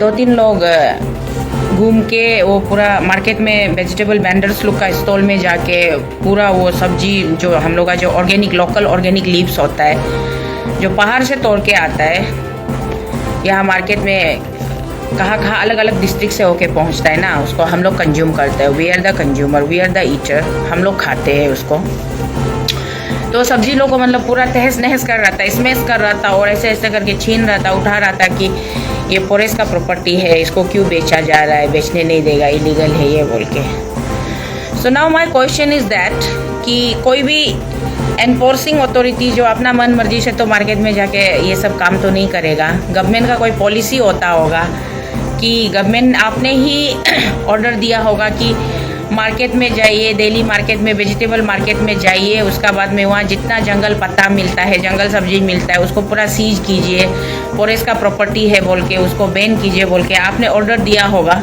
दो तीन लोग घूम के वो पूरा मार्केट में वेजिटेबल वेंडर्स लोग का स्टॉल में जाके पूरा वो सब्जी जो हम लोग का जो ऑर्गेनिक लोकल ऑर्गेनिक लीव्स होता है जो पहाड़ से तोड़ के आता है, यहाँ मार्केट में कहाँ अलग अलग डिस्ट्रिक्ट से होके पहुँचता है ना, उसको हम लोग कंज्यूम करते हैं। We are the consumer, we are the eater, हम लोग खाते हैं उसको। तो सब्जी लोग को मतलब पूरा तहस नहस कर रहा था, स्मैश कर रहा था और ऐसे ऐसे करके छीन रहा था, उठा रहा था कि ये फॉरेस्ट का प्रॉपर्टी है, इसको क्यों बेचा जा रहा है, बेचने नहीं देगा, इलीगल है ये बोल के। So now my question is that कि कोई भी एनफोर्सिंग अथॉरिटी जो अपना मन मर्जी से तो मार्केट में जाके ये सब काम तो नहीं करेगा। गवर्नमेंट का कोई पॉलिसी होता होगा कि गवर्नमेंट आपने ही ऑर्डर दिया होगा कि मार्केट में जाइए, दिल्ली मार्केट में, वेजिटेबल मार्केट में जाइए, उसका बाद में वहाँ जितना जंगल पत्ता मिलता है, जंगल सब्जी मिलता है, उसको पूरा सीज कीजिए, फॉरेस्ट का प्रॉपर्टी है बोल के उसको बैन कीजिए बोल के आपने ऑर्डर दिया होगा।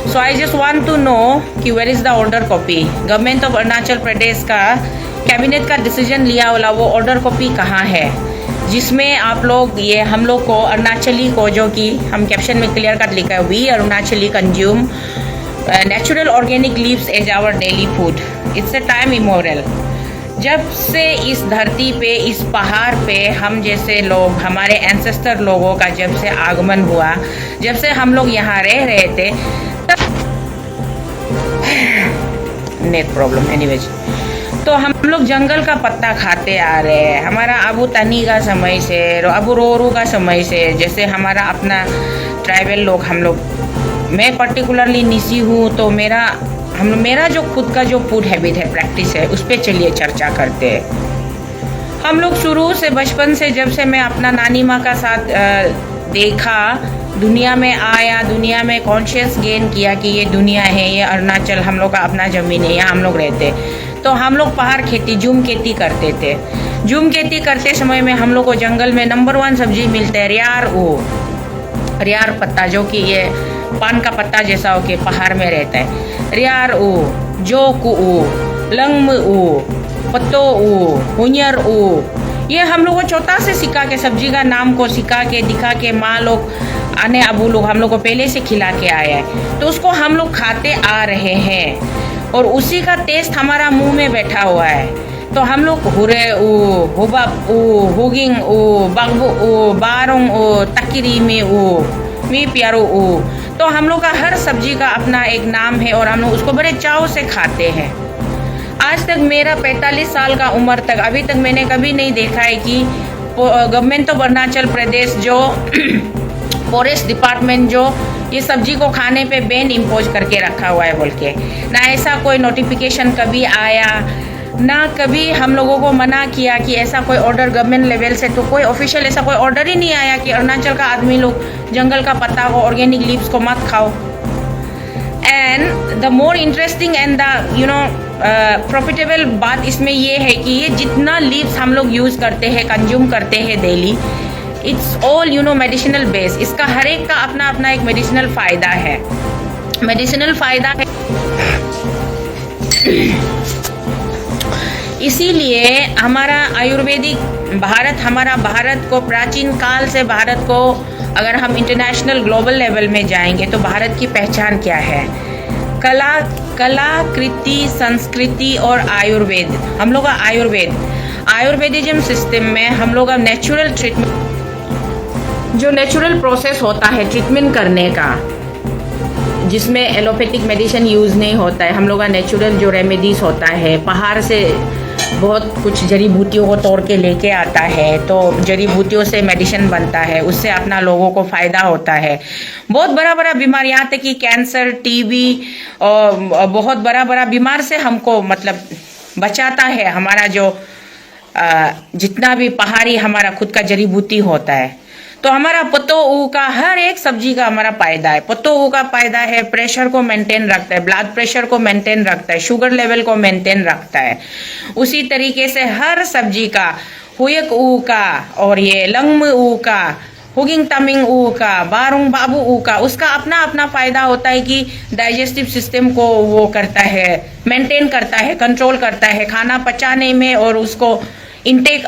So I just want to know कि where is the order copy. Government of Arunachal Pradesh का कैबिनेट का डिसीजन लिया वाला वो ऑर्डर कॉपी कहाँ है, जिसमें आप लोग ये हम लोग को अरुणाचली को, जो कि हम कैप्शन में क्लियर कट लिखा है, we Arunachali consume natural organic leaves as our daily food. It's a time immoral. जब से इस धरती पे, इस पहाड़ पे हम जैसे लोग, हमारे एंसेस्टर लोगों का जब से आगमन हुआ, जब से हम लोग यहाँ रह रहे थे, तब नेट प्रॉब्लम एनीवेज, तो हम लोग जंगल का पत्ता खाते आ रहे हैं। हमारा अबू तनी का समय से, अबू रोरू का समय से, जैसे हमारा अपना ट्राइबल लोग, हम लोग, मैं पर्टिकुलरली निसी हूँ तो मेरा जो खुद का जो फूड हैबिट है, प्रैक्टिस है, उस पर चलिए चर्चा करते हैं। हम लोग शुरू से, बचपन से, जब से मैं अपना नानी माँ का साथ देखा, दुनिया में आया, दुनिया में कॉन्शियस गेन किया कि ये दुनिया है, ये अरुणाचल हम लोग का अपना ज़मीन है, यहाँ हम लोग रहते। तो हम लोग पहाड़ खेती, जूम खेती करते थे। जूम खेती करते समय में हम लोग को जंगल में नंबर 1 सब्जी मिलता है रियार पत्ता, जो कि ये पान का पत्ता जैसा हो के पहाड़ में रहता है। रियार जोक लंगम पत्तो हुनियर ये हम लोग को छोटा से सिखा के, सब्जी का नाम को सिखा के, दिखा के, माँ लोग, आने अबू लोग हम लोग को पहले से खिला के आया है, तो उसको हम लोग खाते आ रहे हैं और उसी का टेस्ट हमारा मुंह में बैठा हुआ है। तो हम लोग हुरे हुबब हुगिंग बगबू बारोंग तकिरी में मी प्यारो तो हम लोग का हर सब्जी का अपना एक नाम है और हम लोग उसको बड़े चाव से खाते हैं। आज तक मेरा 45 साल का उम्र तक अभी तक मैंने कभी नहीं देखा है कि गवर्नमेंट ऑफ अरुणाचल प्रदेश जो फॉरेस्ट डिपार्टमेंट जो ये सब्जी को खाने पे बैन इम्पोज करके रखा हुआ है बोल के, ना ऐसा कोई नोटिफिकेशन कभी आया, ना कभी हम लोगों को मना किया कि ऐसा कोई ऑर्डर गवर्नमेंट लेवल से, तो कोई ऑफिशियल ऐसा कोई ऑर्डर ही नहीं आया कि अरुणाचल का आदमी लोग जंगल का पत्ता को, ऑर्गेनिक लीव्स को मत खाओ। And the more interesting and the profitable बात इसमें ये है कि ये जितना लीव्स हम लोग यूज़ करते हैं, कंज्यूम करते हैं daily, it's all medicinal base. इसका हर एक का अपना अपना एक मेडिसिनल फ़ायदा है, मेडिसिनल फ़ायदा है। इसीलिए हमारा आयुर्वेदिक हमारा भारत को, प्राचीन काल से भारत को, अगर हम इंटरनेशनल ग्लोबल लेवल में जाएंगे तो भारत की पहचान क्या है? कला कृति, संस्कृति और आयुर्वेद। हम लोग का आयुर्वेदिज्म सिस्टम में हम लोग का नेचुरल ट्रीटमेंट, जो नेचुरल प्रोसेस होता है ट्रीटमेंट करने का, जिसमें एलोपैथिक मेडिसिन यूज़ नहीं होता है, हम लोग का नेचुरल जो रेमेडीज़ होता है, पहाड़ से बहुत कुछ जड़ी बूटियों को तोड़ के लेके आता है, तो जड़ी बूटियों से मेडिसिन बनता है, उससे अपना लोगों को फ़ायदा होता है। बहुत बड़ा बीमार, यहाँ तक कि कैंसर, टीबी और बहुत बड़ा बीमार से हमको मतलब बचाता है हमारा जो जितना भी पहाड़ी हमारा खुद का जड़ी बूटी होता है। तो हमारा पत्तो का हर एक सब्जी का हमारा फायदा है। पत्तो का फायदा है, प्रेशर को मेंटेन रखता है, ब्लड प्रेशर को मेंटेन रखता है, शुगर लेवल को मेंटेन रखता है। उसी तरीके से हर सब्जी का हुयक का और ये लंगम का, हुगिंग तमिंग का, बारुंग बाबू का, उसका अपना अपना फायदा होता है कि डाइजेस्टिव सिस्टम को वो करता है, मेंटेन करता है, कंट्रोल करता है खाना पचाने में और उसको इनटेक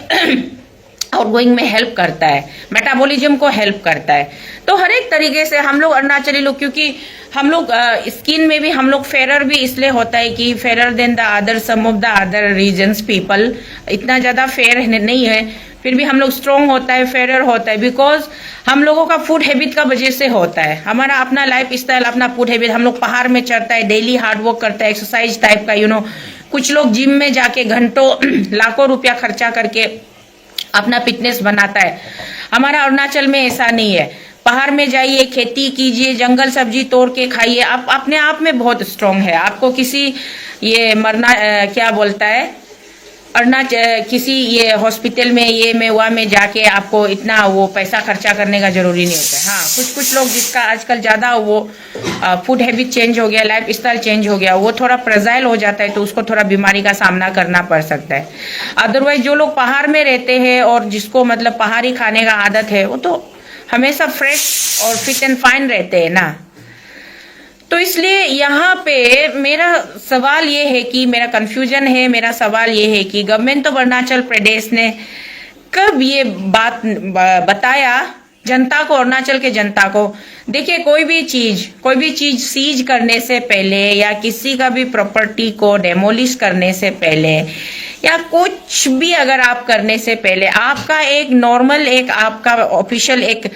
आउटगोइंग में हेल्प करता है, मेटाबॉलिज्म को हेल्प करता है। तो हर एक तरीके से हम लोग अरुणाचली लोग, क्योंकि हम लोग स्किन में भी हम लोग फेरर भी इसलिए होता है कि fairer than the other some of the other reasons people, इतना ज्यादा फेयर नहीं है फिर भी हम लोग स्ट्रॉन्ग होता है, फेरर होता है, बिकॉज हम लोगों का फूड हैबिट का वजह से होता है। हमारा अपना लाइफ स्टाइल, अपना फूड हैबिट, हम लोग पहाड़ में चढ़ता है, डेली हार्ड वर्क करता है, एक्सरसाइज टाइप का, कुछ लोग जिम में जाके घंटों लाखों रुपया खर्चा करके अपना फिटनेस बनाता है। हमारा अरुणाचल में ऐसा नहीं है। पहाड़ में जाइए, खेती कीजिए, जंगल सब्जी तोड़ के खाइए, आप अपने आप में बहुत स्ट्रांग है। आपको किसी ये मरना क्या बोलता है अरुणाचल, किसी ये हॉस्पिटल में ये में वहाँ में जाके आपको इतना वो पैसा खर्चा करने का जरूरी नहीं होता है। हाँ, कुछ लोग जिसका आजकल ज्यादा वो फूड हैबिट चेंज हो गया, लाइफ स्टाइल चेंज हो गया, वो थोड़ा फ्रेजाइल हो जाता है, तो उसको थोड़ा बीमारी का सामना करना पड़ सकता है। अदरवाइज जो लोग पहाड़ में रहते हैं और जिसको मतलब पहाड़ी खाने का आदत है, वो तो हमेशा फ्रेश और फिट एंड फाइन रहते हैं ना। तो इसलिए यहाँ पे मेरा सवाल ये है कि मेरा कंफ्यूजन है, मेरा सवाल ये है कि गवर्नमेंट ऑफ अरुणाचल प्रदेश ने कब ये बात बताया जनता को, अरुणाचल के जनता को। देखिए, कोई भी चीज सीज करने से पहले या किसी का भी प्रॉपर्टी को डेमोलिश करने से पहले या कुछ भी अगर आप करने से पहले आपका एक नॉर्मल, एक आपका ऑफिशियल एक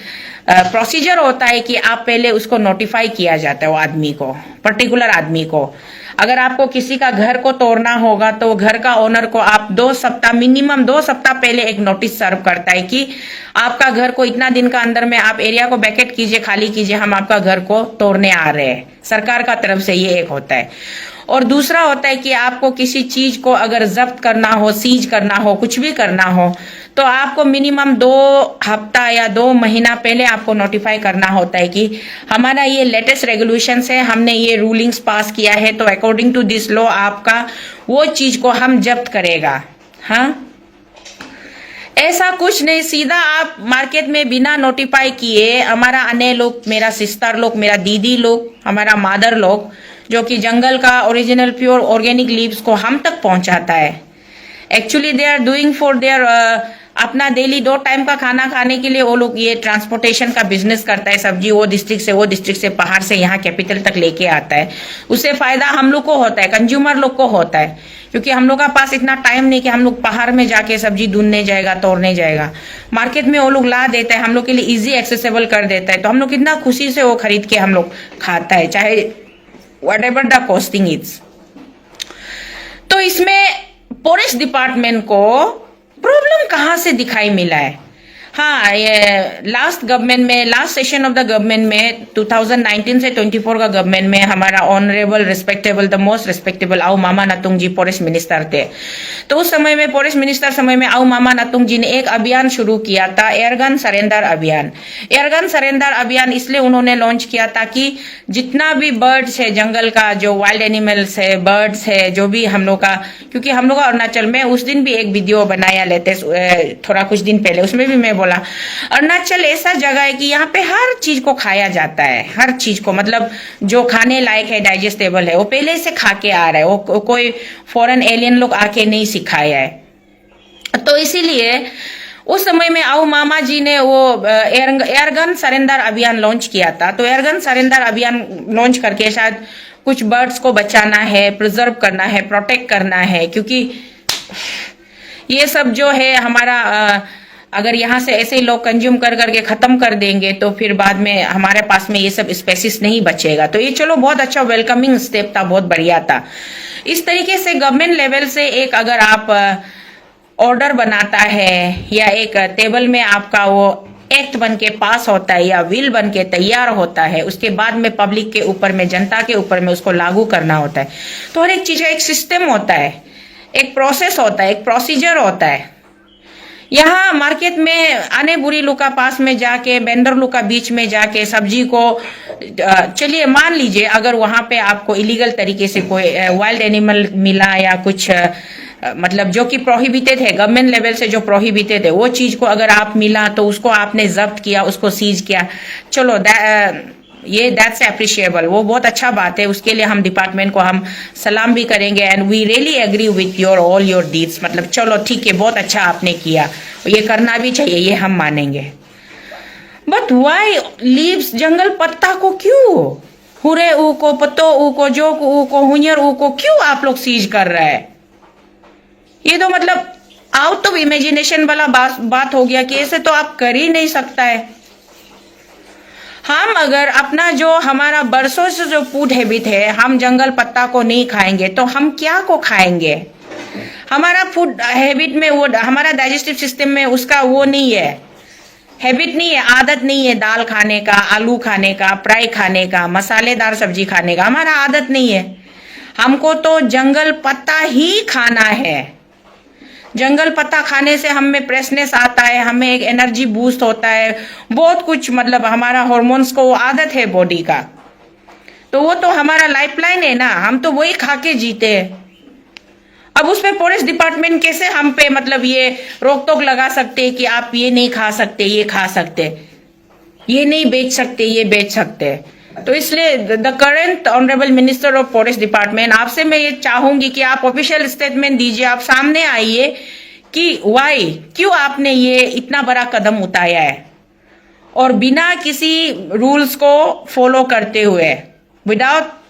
प्रोसीजर होता है कि आप पहले उसको नोटिफाई किया जाता है, वो आदमी को, पर्टिकुलर आदमी को। अगर आपको किसी का घर को तोड़ना होगा तो घर का ओनर को आप 2 सप्ताह, मिनिमम 2 सप्ताह पहले एक नोटिस सर्व करता है कि आपका घर को इतना दिन का अंदर में आप एरिया को वैकेट कीजिए, खाली कीजिए, हम आपका घर को तोड़ने आ रहे हैं। सरकार का तरफ से ये एक होता है। और दूसरा होता है कि आपको किसी चीज को अगर जब्त करना हो, सीज करना हो, कुछ भी करना हो, तो आपको मिनिमम 2 हफ्ता या 2 महीना पहले आपको नोटिफाई करना होता है कि हमारा ये लेटेस्ट रेगुलेशन है, हमने ये रूलिंग्स पास किया है, तो अकॉर्डिंग टू दिस लॉ आपका वो चीज को हम जब्त करेगा। हाँ, ऐसा कुछ नहीं, सीधा आप मार्केट में बिना नोटिफाई किए, हमारा अन्य लोग, मेरा सिस्टर लोग, मेरा दीदी लोग, हमारा मादर लोग, जो कि जंगल का ओरिजिनल प्योर ऑर्गेनिक लीव्स को हम तक पहुंचाता है। Actually they are doing for their अपना डेली 2 टाइम का खाना खाने के लिए वो लोग ये ट्रांसपोर्टेशन का बिजनेस करता है। सब्जी वो डिस्ट्रिक्ट से पहाड़ से यहाँ कैपिटल तक लेके आता है। उससे फायदा हम लोग को होता है, कंज्यूमर लोग को होता है, क्योंकि हम लोग का पास इतना टाइम नहीं कि हम लोग पहाड़ में जाके सब्जी ढूंढने जाएगा, तोड़ने जाएगा। मार्केट में वो लोग ला देता है, हम लोग के लिए इजी एक्सेसिबल कर देता है, तो हम लोग कितना खुशी से वो खरीद के हम लोग खाता है, चाहे what ever the costing is. तो इसमें फॉरेस्ट डिपार्टमेंट को प्रॉब्लम कहां से दिखाई मिला है? हाँ, ये last session of the government में 2019 से 24 का गवर्नमेंट में हमारा honourable respectable, the most respectable आउ मामा नातुंग जी फॉरेस्ट मिनिस्टर थे। तो उस समय में फॉरेस्ट मिनिस्टर समय में आउ मामा नातुंग जी ने एक अभियान शुरू किया था, एयरगन सरेंडर अभियान। एयरगन सरेंडर अभियान इसलिए उन्होंने लॉन्च किया था कि जितना भी बर्ड्स है, जंगल का जो वाइल्ड एनिमल्स है, बर्ड्स है, जो भी हम लोग का, क्योंकि हम लोग अरुणाचल में उस दिन भी एक वीडियो बनाया लेते थोड़ा कुछ दिन पहले, उसमें भी मैं बोला अरुणाचल ऐसा जगह है कि यहाँ पे हर चीज को खाया जाता है, हर चीज को, मतलब जो खाने लायक है, डाइजेस्टेबल है, वो पहले से खा के आ रहा है, वो कोई फॉरेन एलियन लोग आके नहीं सिखाया है। तो इसीलिए उस समय में आउ मामा जी ने वो एयरगन सरेंडर अभियान लॉन्च किया था। तो एयरगन सरेंडर अभियान लॉन्च करके शायद कुछ बर्ड्स को बचाना है, प्रिजर्व करना है, प्रोटेक्ट करना है, क्योंकि ये सब जो है हमारा अगर यहाँ से ऐसे ही लोग कंज्यूम कर करके खत्म कर देंगे तो फिर बाद में हमारे पास में ये सब स्पेसिस नहीं बचेगा। तो ये चलो बहुत अच्छा वेलकमिंग स्टेप था, बहुत बढ़िया था। इस तरीके से गवर्नमेंट लेवल से एक अगर आप ऑर्डर बनाता है या एक टेबल में आपका वो एक्ट बन के पास होता है या विल बन के तैयार होता है, उसके बाद में पब्लिक के ऊपर में, जनता के ऊपर में उसको लागू करना होता है। तो हर एक चीज का एक सिस्टम होता है, एक प्रोसेस होता है, एक प्रोसीजर होता है। यहाँ मार्केट में आने बुरी लोग का पास में जाके, बेंदर लोग का बीच में जाके सब्जी को, चलिए मान लीजिए अगर वहां पे आपको इलीगल तरीके से कोई वाइल्ड एनिमल मिला या कुछ मतलब जो कि प्रोहिबिटेड है, गवर्नमेंट लेवल से जो प्रोहिबिटेड है, वो चीज को अगर आप मिला तो उसको आपने जब्त किया, उसको सीज किया, चलो ये दैट्स अप्रिशिएबल, वो बहुत अच्छा बात है, उसके लिए हम डिपार्टमेंट को हम सलाम भी करेंगे and we really agree with your all your deeds. मतलब चलो ठीक है, बहुत अच्छा आपने किया, ये करना भी चाहिए, ये हम मानेंगे। बट वाई लीव्स, जंगल पत्ता को क्यों, हुरे ऊ को, पत्तो ऊ को, जोक ऊ को, हुनियर ऊ को क्यों आप लोग सीज कर रहे हैं? ये तो मतलब आउट ऑफ इमेजिनेशन वाला बात हो गया कि ऐसे तो आप कर ही नहीं सकता है। हम अगर अपना जो हमारा बरसों से जो फूड हैबिट है, हम जंगल पत्ता को नहीं खाएंगे तो हम क्या को खाएंगे? हमारा फूड हैबिट में वो, हमारा डाइजेस्टिव सिस्टम में उसका वो नहीं है, हैबिट नहीं है, आदत नहीं है दाल खाने का, आलू खाने का, फ्राई खाने का, मसालेदार सब्जी खाने का, हमारा आदत नहीं है। हमको तो जंगल पत्ता ही खाना है। जंगल पत्ता खाने से हमें फ्रेशनेस आता है, हमें एक एनर्जी बूस्ट होता है, बहुत कुछ, मतलब हमारा हार्मोन्स को आदत है बॉडी का, तो वो तो हमारा लाइफलाइन है ना, हम तो वही खा के जीते हैं। अब उसमें फॉरेस्ट डिपार्टमेंट कैसे हम पे मतलब ये रोक टोक लगा सकते हैं कि आप ये नहीं खा सकते, ये खा सकते, ये नहीं बेच सकते, ये बेच सकते? तो इसलिए the current honourable minister of forest department, आपसे मैं ये चाहूंगी कि आप ऑफिशियल स्टेटमेंट दीजिए, आप सामने आइए कि वाई, क्यों आपने ये इतना बड़ा कदम उठाया है और बिना किसी रूल्स को फॉलो करते हुए, without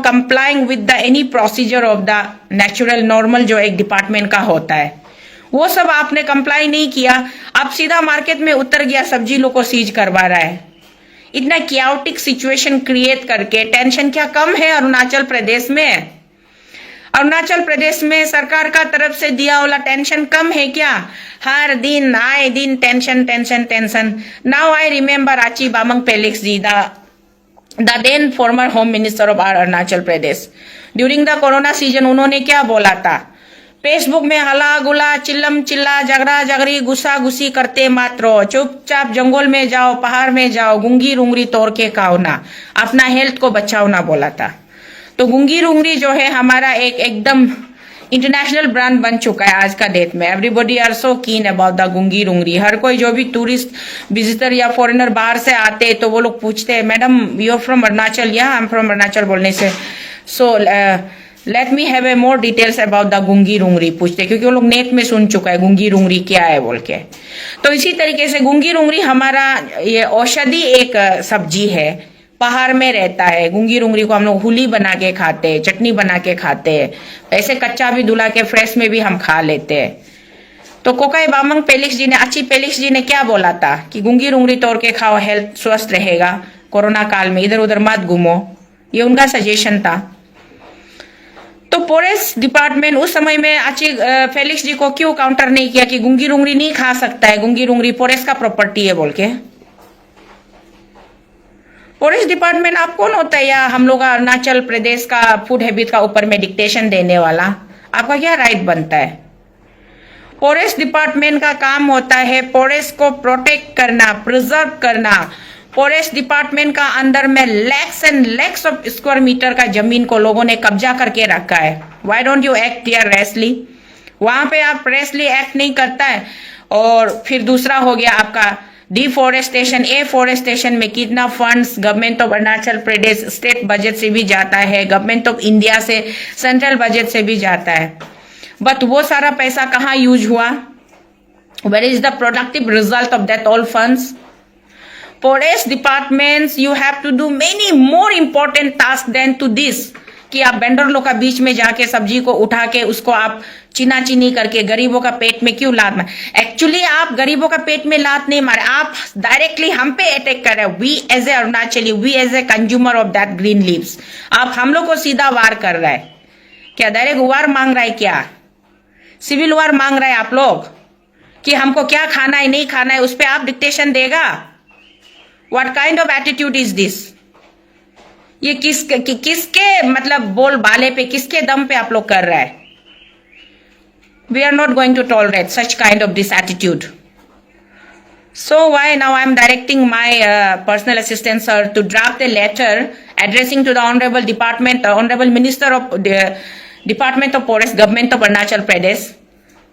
complying with the any procedure of the natural normal जो एक डिपार्टमेंट का होता है, वो सब आपने कंप्लाई नहीं किया। आप सीधा मार्केट में उतर गया, सब्जी लोग को सीज करवा रहा है। इतना क्याओटिक सिचुएशन क्रिएट करके, टेंशन क्या कम है अरुणाचल प्रदेश में? अरुणाचल प्रदेश में सरकार का तरफ से दिया वाला टेंशन कम है क्या? हर दिन आए दिन tension tension tension. Now I remember आची Bamang Felix ji, the then former home minister of Arunachal Pradesh, during the corona season उन्होंने क्या बोला था? फेसबुक में हला गुला, चिल्लम चिल्ला, झगड़ा झगड़ी, गुस्सा गुस्सी करते मात्रो, चुपचाप जंगल में जाओ, पहाड़ में जाओ, गुंगी रुंगरी तोड़ के खाओ ना, अपना हेल्थ को बचाओ ना बोला था। तो गुंगी रुंगरी जो है हमारा एक एकदम इंटरनेशनल ब्रांड बन चुका है आज का डेट में। एवरीबॉडी आर सो कीन अबाउट द गुंगी रुंगरी। हर कोई जो भी टूरिस्ट विजिटर या फॉरेनर बाहर से आते हैं तो वो लोग पूछते हैं, madam you are from Arunachal? या आई एम फ्रॉम अरुणाचल बोलने से so let me have a more details about the गुंगी रुंगरी पूछते, क्योंकि वो लोग नेट में सुन चुका है गुंगी रुंगरी क्या है बोल के। तो इसी तरीके से गुंगी रुंगरी हमारा ये औषधि एक सब्जी है, पहाड़ में रहता है। गुंगी रुंगरी को हम लोग हुली बना के खाते हैं, चटनी बना के खाते हैं, ऐसे कच्चा भी धुला के फ्रेश में भी हम खा लेते हैं। तो कोकाई बामंग पेलिक्स जी ने, अच्छी पेलिक्स जी ने क्या बोला था कि गुंगी रुंगरी तोड़ के खाओ, हेल्थ स्वस्थ रहेगा, कोरोना काल में इधर उधर मत घूमो, ये उनका सजेशन था। तो फॉरेस्ट डिपार्टमेंट उस समय में अच्छी फेलिक्स जी को क्यों काउंटर नहीं किया कि गुंगी रुंगरी नहीं खा सकता है, गुंगी रुंगरी फॉरेस्ट का प्रॉपर्टी है बोल के? फॉरेस्ट डिपार्टमेंट आप कौन होता है या हम लोग अरुणाचल प्रदेश का फूड हैबिट का ऊपर में डिक्टेशन देने वाला? आपका क्या राइट बनता है? फॉरेस्ट डिपार्टमेंट का काम होता है फॉरेस्ट को प्रोटेक्ट करना, प्रिजर्व करना। फॉरेस्ट डिपार्टमेंट का अंदर में lakhs and lakhs of square meter का जमीन को लोगों ने कब्जा करके रखा है। Why don't you act here रेसली? वहां पे आप रेसली एक्ट नहीं करता है। और फिर दूसरा हो गया आपका डिफॉरेस्टेशन। एफॉरेस्टेशन में कितना funds government of Arunachal Pradesh state budget से भी जाता है, गवर्नमेंट ऑफ इंडिया से सेंट्रल बजट से भी जाता है, बट वो सारा पैसा कहाँ यूज हुआ? Where is the productive result of that all funds? Forest departments you have to do many more important task than to this, कि आप वेंडर लोग का बीच में जाके सब्जी को उठा के उसको आप चीना चीनी करके गरीबों का पेट में क्यों लात मारे? एक्चुअली आप गरीबों का पेट में लात नहीं मारे, आप डायरेक्टली हम पे अटैक कर रहे हो। We as a Arunachali, we as a consumer of that green leaves, आप हम लोग को सीधा वार कर रहा है। क्या डायरेक्ट वार मांग रहा है? क्या सिविल वार मांग रहा है आप लोग कि हमको क्या खाना है नहीं खाना है उस पर आप डिक्टेशन देगा? What kind of attitude is this? ये किसके मतलब बोल बाले पे, किसके दम पे आप लोग कर रहा है? We are not going to tolerate such kind of this attitude. So why now I am directing my personal assistant sir to draft a letter addressing to the honorable department, honorable minister of the department of forest, government of Arunachal Pradesh.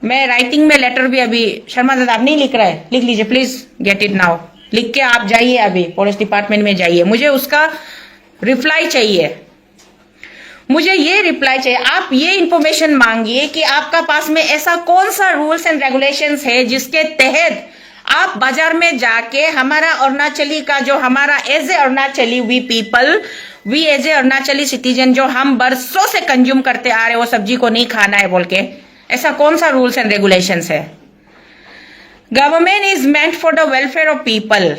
मैं writing में letter भी अभी शर्मा दादा आप नहीं लिख रहा है, लिख लीजिए प्लीज, गेट इट नाउ। लिख के आप जाइए, अभी पुलिस डिपार्टमेंट में जाइए, मुझे उसका रिप्लाई चाहिए। मुझे ये रिप्लाई चाहिए। आप ये इंफॉर्मेशन मांगिए कि आपका पास में ऐसा कौन सा रूल्स एंड रेगुलेशंस है जिसके तहत आप बाजार में जाके हमारा अरुणाचली का जो हमारा as a Arunachali we as a Arunachali citizen जो हम बरसों से कंज्यूम करते आ रहे वो सब्जी को नहीं खाना है बोल के, ऐसा कौन सा रूल्स एंड रेगुलेशंस है? Government is meant for the welfare of people,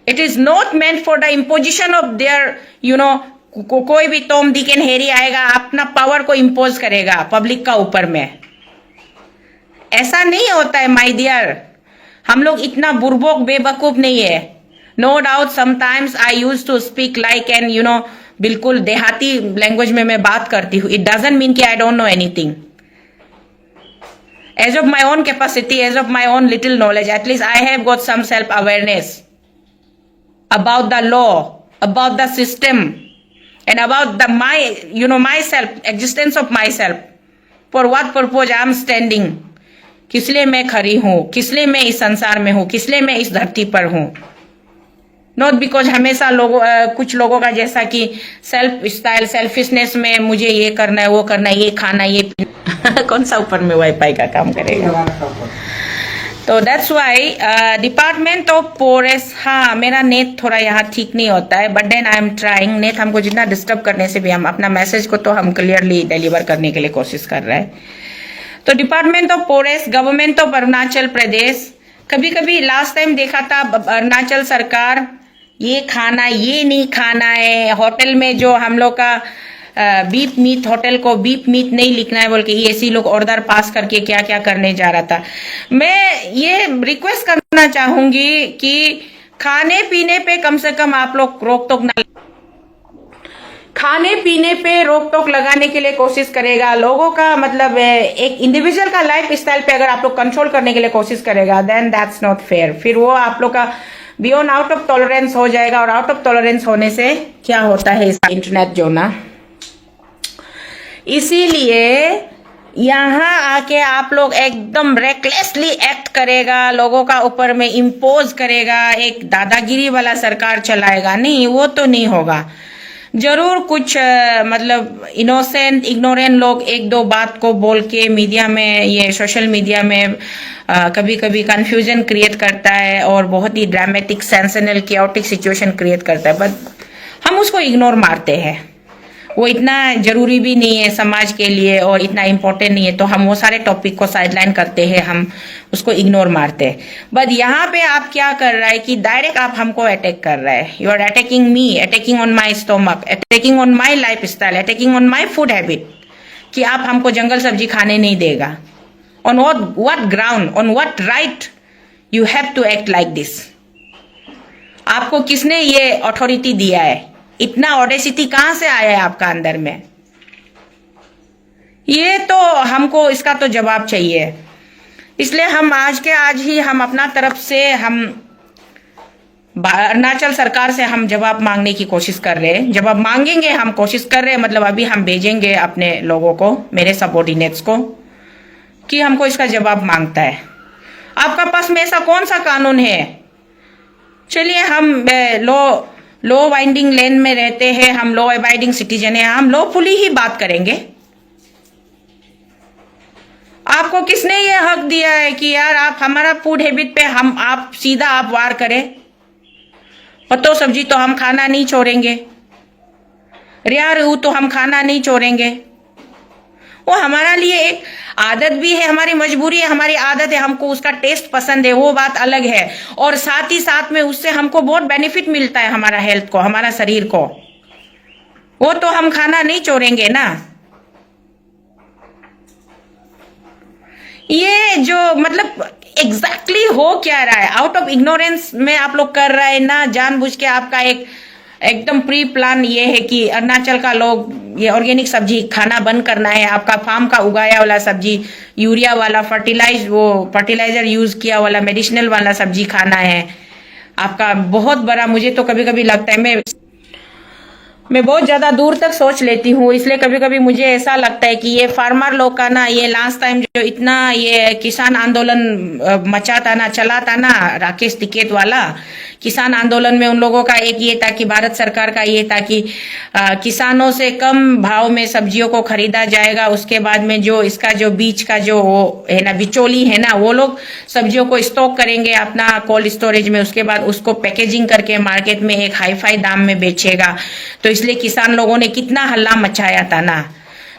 it is not meant for the imposition of their कोई भी तोम दिकेन हेरी आएगा अपना पावर को इम्पोज करेगा पब्लिक का ऊपर में। ऐसा नहीं होता है माय डियर, हम लोग इतना बुर्बक बेवकूफ नहीं है। No doubt sometimes I use to speak like and बिल्कुल देहाती लैंग्वेज में मैं बात करती हूँ। इट डजंट मीन कि I don't know anything. As of my own capacity, as of my own little knowledge, at least I have got some self awareness about the law, about the system, and about the myself, existence of myself. For what purpose I am standing? किस लिए मैं खड़ी हूं, किस लिए मैं इस संसार में हूं, किस लिए मैं इस धरती पर हूं। नॉट बिकॉज हमेशा कुछ लोगों का जैसा कि सेल्फ स्टाइल, सेल्फिशनेस में मुझे ये करना है, वो करना है, ये खाना, ये कौन सा ऊपर में वाईफाई का काम करेगा। तो that's why department of forest, हाँ मेरा नेट थोड़ा यहाँ ठीक नहीं होता है, but then I am trying. Net हमको जितना डिस्टर्ब करने से भी हम अपना मैसेज को तो हम क्लियरली डिलीवर करने के लिए कोशिश कर रहे हैं। तो department of forest, government of Arunachal Pradesh, कभी कभी लास्ट टाइम देखा था अरुणाचल सरकार ये खाना, ये नहीं खाना है, होटल में जो हम लोग का बीफ मीट, होटल को बीफ मीट नहीं लिखना है बोल के ऐसी लोग ऑर्डर पास करके क्या क्या करने जा रहा था। मैं ये रिक्वेस्ट करना चाहूंगी कि खाने पीने पे कम से कम आप लोग रोक टोक ना, खाने पीने पे रोक टोक लगाने के लिए कोशिश करेगा। लोगों का मतलब एक इंडिविजुअल का लाइफ स्टाइल पे अगर आप लोग कंट्रोल करने के लिए कोशिश करेगा, देन दैट्स नॉट फेयर। फिर वो आप लोग का बियॉन्ड आउट ऑफ टॉलरेंस हो जाएगा, और आउट ऑफ टॉलरेंस होने से क्या होता है इसका इंटरनेट जो ना, इसीलिए यहाँ आके आप लोग एकदम रेकलेसली एक्ट करेगा, लोगों का ऊपर में इम्पोज करेगा, एक दादागिरी वाला सरकार चलाएगा, नहीं वो तो नहीं होगा। जरूर कुछ मतलब इनोसेंट इग्नोरेंट लोग एक दो बात को बोल के मीडिया में, ये सोशल मीडिया में कभी कभी कंफ्यूजन क्रिएट करता है और बहुत ही dramatic, sensational, chaotic situation create करता है, बट हम उसको इग्नोर मारते हैं। वो इतना जरूरी भी नहीं है समाज के लिए और इतना इम्पोर्टेंट नहीं है, तो हम वो सारे टॉपिक को साइडलाइन करते हैं, हम उसको इग्नोर मारते हैं। बट यहाँ पे आप क्या कर रहा है कि डायरेक्ट आप हमको अटैक कर रहा है। You are attacking me, attacking on my stomach, attacking on my lifestyle, attacking on my food habit, कि आप हमको जंगल सब्जी खाने नहीं देगा। On what ground, on what right you have to act like this? आपको किसने ये अथॉरिटी दिया है? इतना ऑडेसिटी कहां से आया है आपका अंदर में? ये तो हमको इसका तो जवाब चाहिए। इसलिए हम आज ही हम अपना तरफ से हम अरुणाचल सरकार से हम जवाब मांगने की कोशिश कर रहे हैं। जवाब मांगेंगे, हम कोशिश कर रहे हैं, मतलब अभी हम भेजेंगे अपने लोगों को, मेरे सबऑर्डिनेट्स को, कि हमको इसका जवाब मांगता है। आपका पास में ऐसा कौन सा कानून है? चलिए हम लो वाइंडिंग लेन में रहते हैं, हम लो अबाइडिंग सिटीजन है, हम लॉफुली ही बात करेंगे। आपको किसने ये हक दिया है कि यार आप हमारा फूड हैबिट पे आप सीधा वार करें? पत्तो सब्जी तो हम खाना नहीं छोड़ेंगे, रिया रू तो हम खाना नहीं छोड़ेंगे। वो हमारा लिए एक आदत भी है, हमारी मजबूरी है, हमारी आदत है, हमको उसका टेस्ट पसंद है, वो बात अलग है। और साथ ही साथ में उससे हमको बहुत बेनिफिट मिलता है, हमारा हेल्थ को, हमारा शरीर को। वो तो हम खाना नहीं छोड़ेंगे ना। ये जो मतलब एग्जैक्टली हो क्या रहा है, आउट ऑफ इग्नोरेंस में आप लोग कर रहे हैं ना, जानबूझ के आपका एकदम प्री प्लान ये है कि अरुणाचल का लोग ये ऑर्गेनिक सब्जी खाना बंद करना है, आपका फार्म का उगाया वाला सब्जी, यूरिया वाला फर्टिलाइजर यूज किया वाला मेडिसिनल वाला सब्जी खाना है आपका। बहुत बड़ा, मुझे तो कभी कभी लगता है, मैं बहुत ज्यादा दूर तक सोच लेती हूँ, इसलिए कभी कभी मुझे ऐसा लगता है कि ये फार्मर लोग का ना, ये लास्ट टाइम जो इतना ये किसान आंदोलन मचा था ना, चला था ना, राकेश टिकैत वाला किसान आंदोलन में, उन लोगों का एक ये था कि भारत सरकार का ये था कि किसानों से कम भाव में सब्जियों को खरीदा जाएगा, उसके बाद में जो इसका जो बीच का जो वो है ना, बिचौली है ना, वो लोग सब्जियों को स्टॉक करेंगे अपना कोल्ड स्टोरेज में, उसके बाद उसको पैकेजिंग करके मार्केट में एक हाई फाई दाम में बेचेगा। तो इसलिए किसान लोगों ने कितना हल्ला मचाया था ना।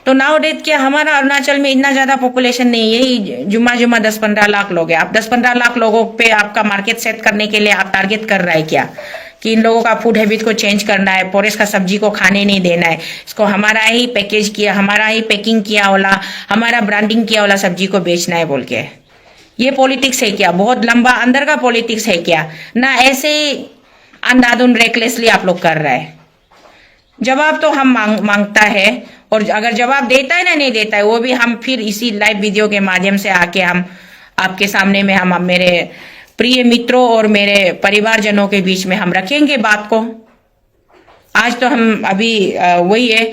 तो नाउ डेट क्या हमारा अरुणाचल में इतना ज्यादा पॉपुलेशन नहीं है, यही जुम्मा जुम्मा 10-15 लाख लोग हैं। आप 10-15 लाख लोगों पे आपका मार्केट सेट करने के लिए आप टारगेट कर रहा है क्या कि इन लोगों का फूड हैबिट को चेंज करना है, पोरेस का सब्जी को खाने नहीं देना है, इसको हमारा ही पैकेज किया, हमारा ही पैकिंग किया वाला, हमारा ब्रांडिंग किया वाला सब्जी को बेचना है बोल के। ये पॉलिटिक्स है क्या? बहुत लंबा अंदर का पॉलिटिक्स है क्या ना? ऐसे ही अंधाधुन रेकलेसली आप लोग कर रहे हैं। जवाब तो हम मांगता है, और अगर जवाब देता है ना, नहीं देता है, वो भी हम फिर इसी लाइव वीडियो के माध्यम से आके हम आपके सामने में, हम मेरे प्रिय मित्रों और मेरे परिवारजनों के बीच में हम रखेंगे बात को। आज तो हम अभी वही है,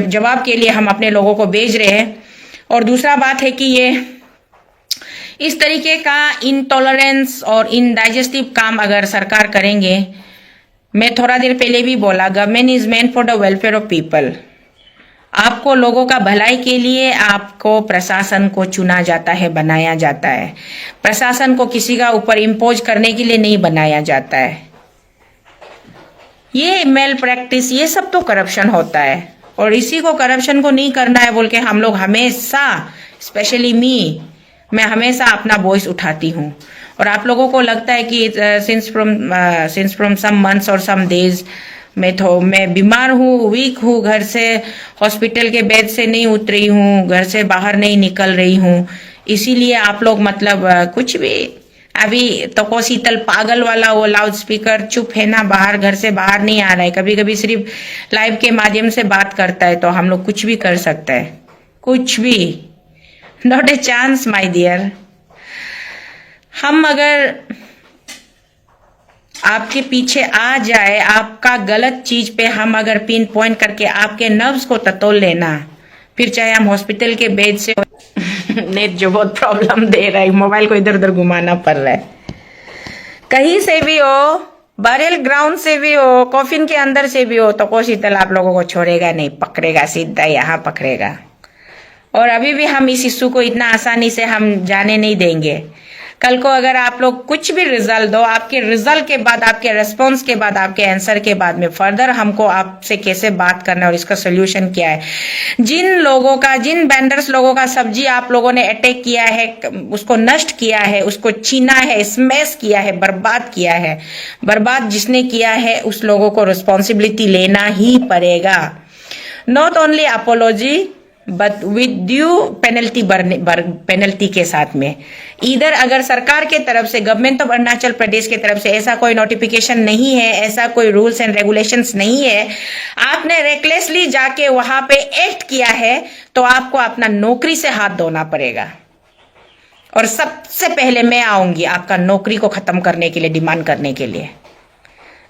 जवाब के लिए हम अपने लोगों को भेज रहे हैं। और दूसरा बात है कि ये इस तरीके का इनटॉलरेंस और इनडाइजेस्टिव काम अगर सरकार करेंगे, मैं थोड़ा देर पहले भी बोला, government is meant for the welfare of people. आपको लोगों का भलाई के लिए आपको प्रशासन को चुना जाता है, बनाया जाता है। प्रशासन को किसी का ऊपर इम्पोज करने के लिए नहीं बनाया जाता है। ये मेल प्रैक्टिस, ये सब तो करप्शन होता है, और इसी को करप्शन को नहीं करना है बोल के हम लोग हमेशा, स्पेशली मैं हमेशा अपना वॉइस उठाती हूँ। और आप लोगों को लगता है कि सिंस फ्रॉम सम मंथ्स और सम डेज मैं बीमार हूँ, वीक हूँ, घर से हॉस्पिटल के बेड से नहीं उतरी हूँ, घर से बाहर नहीं निकल रही हूँ, इसीलिए आप लोग मतलब कुछ भी अभी तो शीतल पागल वाला वो लाउड स्पीकर चुप है ना, बाहर घर से बाहर नहीं आ रहा है, कभी कभी सिर्फ लाइव के माध्यम से बात करता है, तो हम लोग कुछ भी कर सकते हैं, कुछ भी। Not a chance my dear. हम अगर आपके पीछे आ जाए, आपका गलत चीज पे हम अगर पिन पॉइंट करके आपके नर्व्स को टटोल लेना, फिर चाहे हम हॉस्पिटल के बेड से नेट जो बहुत प्रॉब्लम दे रहा है, मोबाइल को इधर उधर घुमाना पड़ रहा है, कहीं से भी हो, बरेल ग्राउंड से भी हो, कॉफिन के अंदर से भी हो, तो शीतल आप लोगों को छोड़ेगा नहीं, पकड़ेगा, सीधा यहाँ पकड़ेगा। और अभी भी हम इस इश्यू को इतना आसानी से हम जाने नहीं देंगे। कल को अगर आप लोग कुछ भी रिजल्ट दो, आपके रिजल्ट के बाद, आपके रेस्पॉन्स के बाद, आपके आंसर के बाद में फर्दर हमको आपसे कैसे बात करना है और इसका सोल्यूशन क्या है। जिन लोगों का, जिन वेंडर्स लोगों का सब्जी आप लोगों ने अटैक किया है, उसको नष्ट किया है, उसको छीना है, स्मैश किया है, बर्बाद किया है, बर्बाद जिसने किया है उस लोगों को रिस्पॉन्सिबिलिटी लेना ही पड़ेगा। Not only apology but with due penalty के साथ में। इधर अगर सरकार के तरफ से, गवर्नमेंट ऑफ अरुणाचल प्रदेश के तरफ से ऐसा कोई नोटिफिकेशन नहीं है, ऐसा कोई रूल्स एंड रेगुलेशंस नहीं है, आपने रेकलेसली जाके वहां पे एक्ट किया है, तो आपको अपना नौकरी से हाथ धोना पड़ेगा। और सबसे पहले मैं आऊंगी आपका नौकरी को खत्म करने के लिए, डिमांड करने के लिए।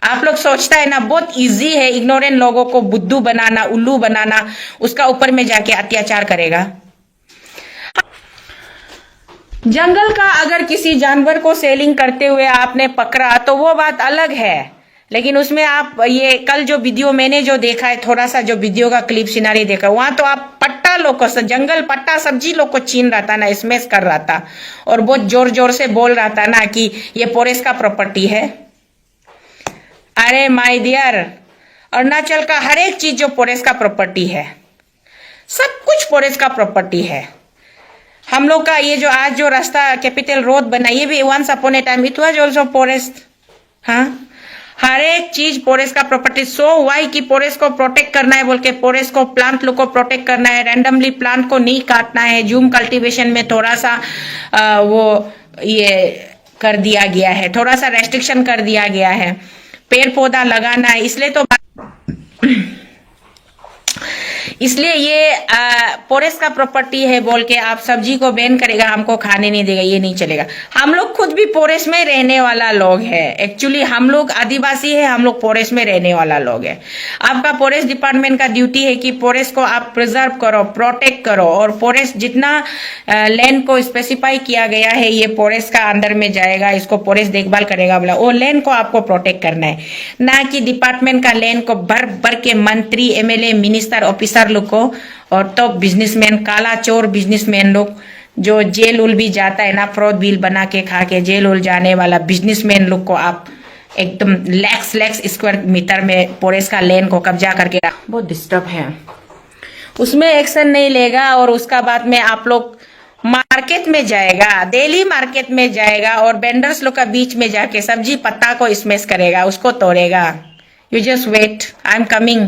आप लोग सोचता है ना बहुत इजी है इग्नोरेंट लोगों को बुद्धू बनाना, उल्लू बनाना, उसका ऊपर में जाके अत्याचार करेगा। जंगल का अगर किसी जानवर को सेलिंग करते हुए आपने पकड़ा तो वो बात अलग है, लेकिन उसमें आप ये कल जो वीडियो मैंने जो देखा है, थोड़ा सा जो वीडियो का क्लिप सिनारी देखा, वहां तो आप पट्टा लोग को, जंगल पट्टा सब्जी लोग को छीन रहा था ना, स्मैश कर रहा था, और बहुत जोर जोर से बोल रहा था ना कि ये फॉरेस्ट का प्रॉपर्टी है। अरे माय डियर, अरुणाचल का हर एक चीज जो फॉरेस्ट का प्रॉपर्टी है, सब कुछ फॉरेस्ट का प्रॉपर्टी है। हम लोग का ये जो आज जो रास्ता कैपिटल रोड बना, ये भी once upon a time it was also forest. हाँ, हर एक चीज फॉरेस्ट का प्रॉपर्टी। सो वाई कि फॉरेस्ट को प्रोटेक्ट करना है बोल के, फॉरेस्ट को, प्लांट लोग को प्रोटेक्ट करना है, रैंडमली प्लांट को नहीं काटना है, जूम कल्टीवेशन में थोड़ा सा वो ये कर दिया गया है, थोड़ा सा रेस्ट्रिक्शन कर दिया गया है, पेड़ पौधा लगाना है, इसलिए तो इसलिए ये पोरेस का प्रॉपर्टी है बोल के आप सब्जी को बैन करेगा, हमको खाने नहीं देगा, ये नहीं चलेगा। हम लोग खुद भी पोरेस में रहने वाला लोग है। एक्चुअली हम लोग आदिवासी है, हम लोग पोरेस में रहने वाला लोग है। आपका पोरेस डिपार्टमेंट का ड्यूटी है कि पोरेस को आप प्रिजर्व करो, प्रोटेक्ट करो, और पोरेस जितना लैंड को स्पेसिफाई किया गया है ये पोरेस का अंदर में जाएगा, इसको पोरेस देखभाल करेगा बोला, वो लैंड को आपको प्रोटेक्ट करना है, ना कि डिपार्टमेंट का लैंड को भर भर के मंत्री, एमएलए, मिनिस्टर, ऑफिसर लोग को, और तो बिजनेसमैन, काला चोर बिजनेसमैन लोग जो जेल उल भी जाता है ना, फ्रॉड बिल बना के खा के जेल उल जाने वाला बिजनेसमैन लोग को आप एकदम लैक्स स्क्वायर मीटर में पोरेस का लैंड को कब्जा करके बहुत डिस्टर्ब है, उसमें एक्शन नहीं लेगा। और उसका बाद में आप लोग मार्केट में जाएगा, दिल्ली मार्केट में जाएगा और वेंडर्स लोग का बीच में जाके सब्जी पत्ता को स्मैश करेगा, उसको तोड़ेगा। You just wait, I am coming.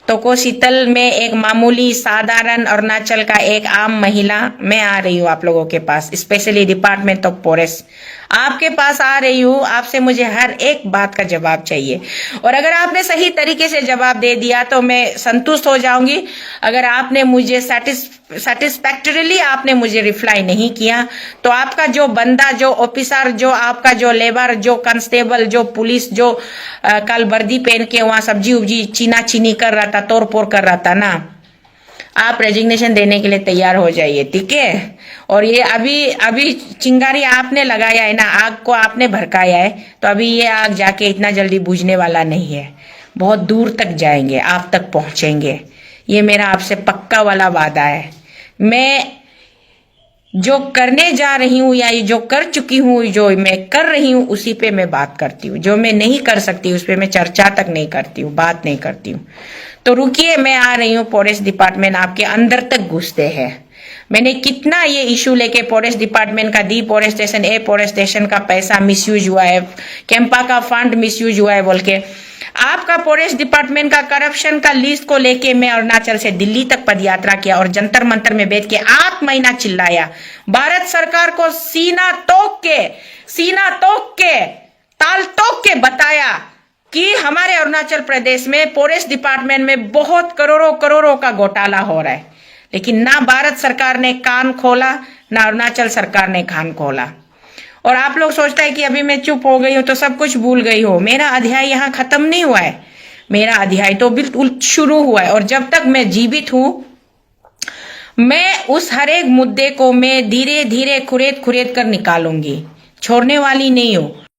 तो को शीतल में एक मामूली साधारण अरुणाचल का एक आम महिला मैं आ रही हूँ आप लोगों के पास, स्पेशली डिपार्टमेंट ऑफ फॉरेस्ट आपके पास आ रही हूँ। आपसे मुझे हर एक बात का जवाब चाहिए, और अगर आपने सही तरीके से जवाब दे दिया तो मैं संतुष्ट हो जाऊंगी। अगर आपने मुझे सेटिस्फैक्टरीली आपने मुझे रिप्लाई नहीं किया तो आपका जो बंदा, जो ऑफिसर, जो आपका जो लेबर, जो कांस्टेबल, जो पुलिस, जो कल वर्दी पहन के वहां सब्जी उब्जी चीना चीनी कर रहा था, तोड़ फोड़ कर रहा था ना, आप रेजिग्नेशन देने के लिए तैयार हो जाइए, ठीक है। और ये अभी चिंगारी आपने लगाया है ना, आग को आपने भड़काया है, तो अभी ये आग जाके इतना जल्दी बुझने वाला नहीं है, बहुत दूर तक जाएंगे, आप तक पहुंचेंगे, ये मेरा आपसे पक्का वाला वादा है। मैं जो करने जा रही हूँ या जो कर चुकी हूँ, जो मैं कर रही हूँ उसी पे मैं बात करती हूँ, जो मैं नहीं कर सकती उस पे मैं चर्चा तक नहीं करती हूँ, बात नहीं करती हूँ। तो रुकिए, मैं आ रही हूँ। फॉरेस्ट डिपार्टमेंट आपके अंदर तक घुसते हैं। मैंने कितना ये इशू लेके फॉरेस्ट डिपार्टमेंट का, डिफॉरेस्टेशन, एफॉरेस्टेशन का पैसा मिसयूज हुआ है, कैंपा का फंड मिसयूज हुआ है बोल के, आपका फॉरेस्ट डिपार्टमेंट का करप्शन का लिस्ट को लेके मैं अरुणाचल से दिल्ली तक पदयात्रा किया और जंतर मंतर में बैठ के 8 महीना चिल्लाया, भारत सरकार को सीना तोक के ताल तोक के बताया कि हमारे अरुणाचल प्रदेश में फॉरेस्ट डिपार्टमेंट में बहुत करोड़ों का घोटाला हो रहा है, लेकिन ना भारत सरकार ने कान खोला, ना अरुणाचल सरकार ने कान खोला। और आप लोग सोचता है कि अभी मैं चुप हो गई हूं तो सब कुछ भूल गई हो। मेरा अध्याय यहाँ खत्म नहीं हुआ है, मेरा अध्याय तो बिल्कुल शुरू हुआ है, और जब तक मैं जीवित हूं मैं उस हर एक मुद्दे को मैं धीरे धीरे खुरेद कर निकालूंगी, छोड़ने वाली नहीं हूं।